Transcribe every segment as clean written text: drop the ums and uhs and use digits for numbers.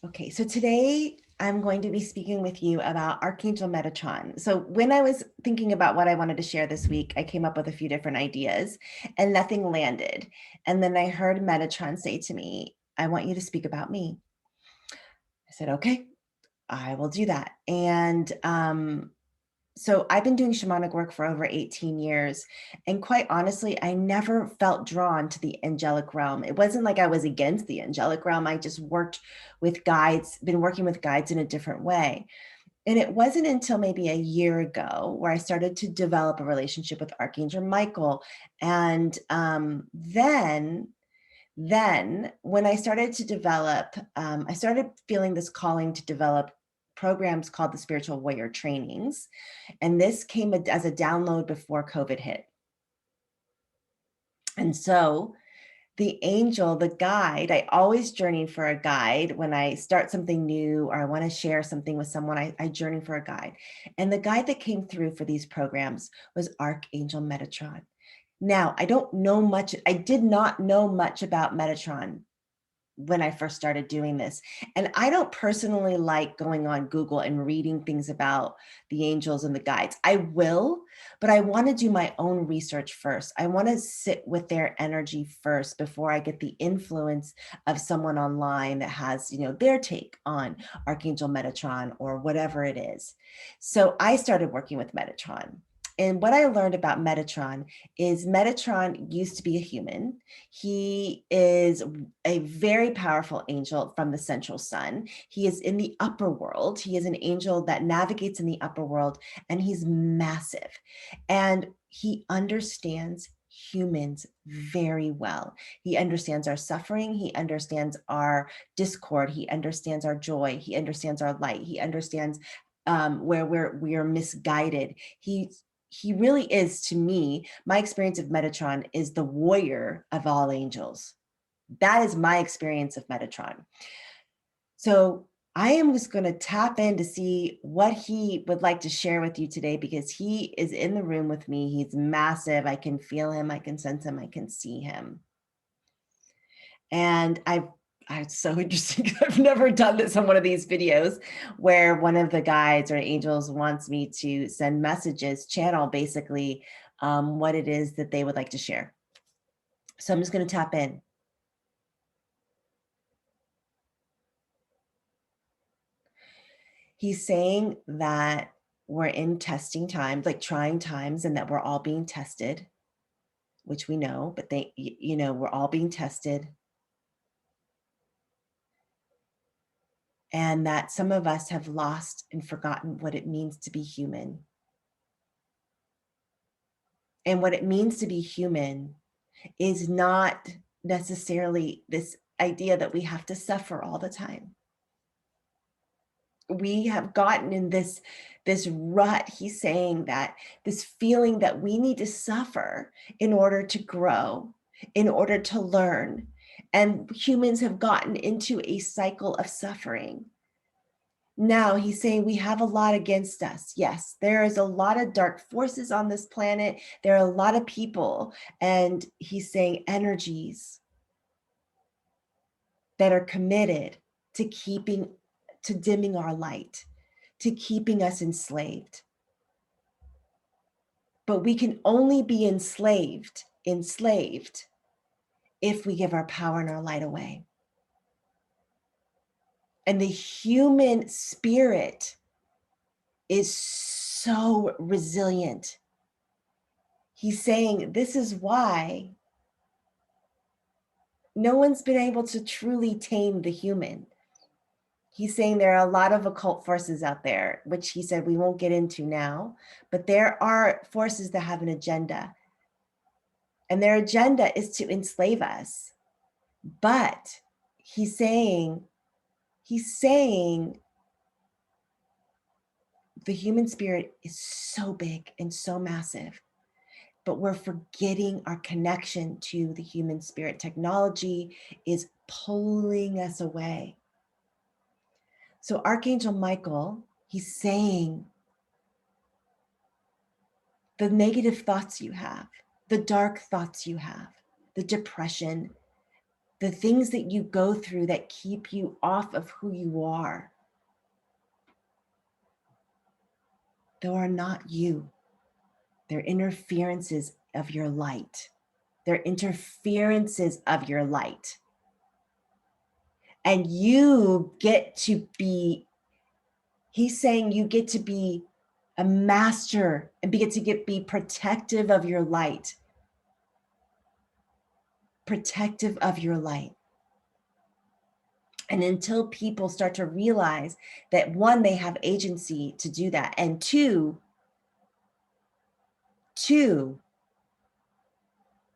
Okay, so today I'm going to be speaking with you about Archangel Metatron. So when I was thinking about what I wanted to share this week, I came up with a few different ideas and nothing landed. And then I heard Metatron say to me, I want you to speak about me. I said, okay, I will do that. And so I've been doing shamanic work for over 18 years. And quite honestly, I never felt drawn to the angelic realm. It wasn't like I was against the angelic realm. I just worked with guides, been working with guides in a different way. And it wasn't until maybe a year ago where I started to develop a relationship with Archangel Michael. And then when I started to develop, I started feeling this calling to develop programs called the Spiritual Warrior Trainings. And this came as a download before COVID hit. And so the angel, the guide, I always journey for a guide. When I start something new or I want to share something with someone, I journey for a guide. And the guide that came through for these programs was Archangel Metatron. Now, I did not know much about Metatron when I first started doing this. And I don't personally like going on Google and reading things about the angels and the guides. I will, but I want to do my own research first. I want to sit with their energy first before I get the influence of someone online that has, their take on Archangel Metatron or whatever it is. So I started working with Metatron. And what I learned about Metatron is Metatron used to be a human. He is a very powerful angel from the central sun. He is in the upper world. He is an angel that navigates in the upper world, and he's massive. And he understands humans very well. He understands our suffering. He understands our discord. He understands our joy. He understands our light. He understands where we are misguided. He really is, to me, my experience of Metatron is the warrior of all angels. That is my experience of Metatron. So I am just going to tap in to see what he would like to share with you today, because he is in the room with me. He's massive. I can feel him. I can sense him. I can see him. And it's so interesting. I've never done this on one of these videos where one of the guides or angels wants me to send messages, channel basically what it is that they would like to share. So I'm just going to tap in. He's saying that we're in testing times, like trying times, and that we're all being tested, which we know, but we're all being tested. And that some of us have lost and forgotten what it means to be human. And what it means to be human is not necessarily this idea that we have to suffer all the time. We have gotten in this rut. He's saying that this feeling that we need to suffer in order to grow, in order to learn. And humans have gotten into a cycle of suffering. Now he's saying we have a lot against us. Yes, there is a lot of dark forces on this planet. There are a lot of people, and he's saying energies that are committed to dimming our light, to keeping us enslaved. But we can only be enslaved if we give our power and our light away. And the human spirit is so resilient. He's saying this is why no one's been able to truly tame the human. He's saying there are a lot of occult forces out there, which he said we won't get into now, but there are forces that have an agenda. And their agenda is to enslave us. But he's saying the human spirit is so big and so massive, but we're forgetting our connection to the human spirit. Technology is pulling us away. So Archangel Michael, he's saying the negative thoughts you have, the dark thoughts you have, the depression, the things that you go through that keep you off of who you are, they are not you. They're interferences of your light. They're interferences of your light. And you get to be, he's saying you get to be a master and get to be protective of your light. Protective of your light. And until people start to realize that, one, they have agency to do that, and two,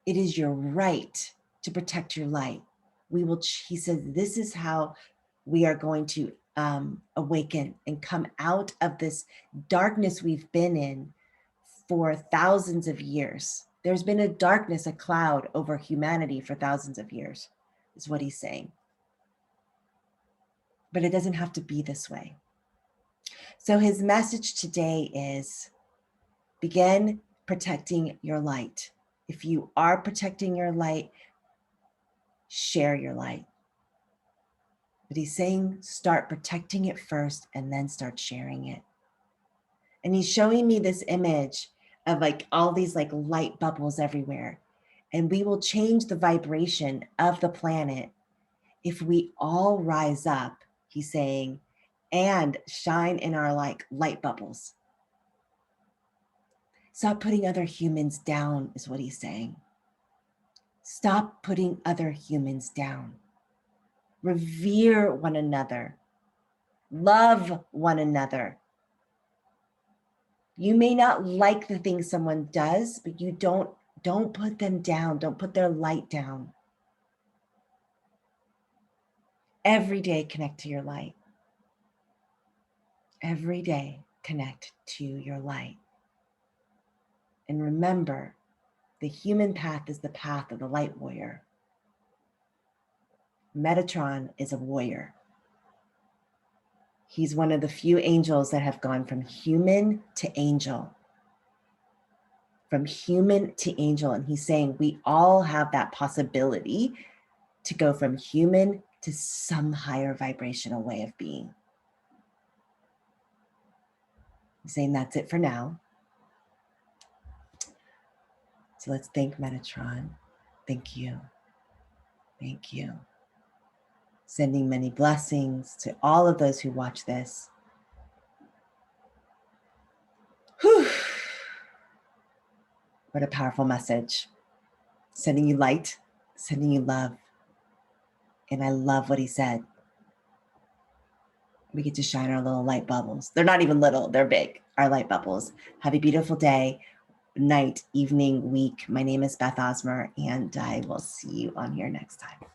it is your right to protect your light. He says, this is how we are going to awaken and come out of this darkness we've been in for thousands of years. There's been a darkness, a cloud over humanity for thousands of years, is what he's saying. But it doesn't have to be this way. So his message today is, begin protecting your light. If you are protecting your light, share your light. But he's saying, start protecting it first and then start sharing it. And he's showing me this image of like all these like light bubbles everywhere. And we will change the vibration of the planet if we all rise up, he's saying, and shine in our like light bubbles. Stop putting other humans down, is what he's saying. Stop putting other humans down. Revere one another. Love one another. You may not like the things someone does, but you don't put them down. Don't put their light down. Every day, connect to your light. Every day, connect to your light. And remember, the human path is the path of the light warrior. Metatron is a warrior. He's one of the few angels that have gone from human to angel. From human to angel. And he's saying we all have that possibility to go from human to some higher vibrational way of being. He's saying that's it for now. So let's thank Metatron. Thank you. Thank you. Sending many blessings to all of those who watch this. Whew. What a powerful message. Sending you light, sending you love. And I love what he said. We get to shine our little light bubbles. They're not even little, they're big, our light bubbles. Have a beautiful day, night, evening, week. My name is Beth Osmer, and I will see you on here next time.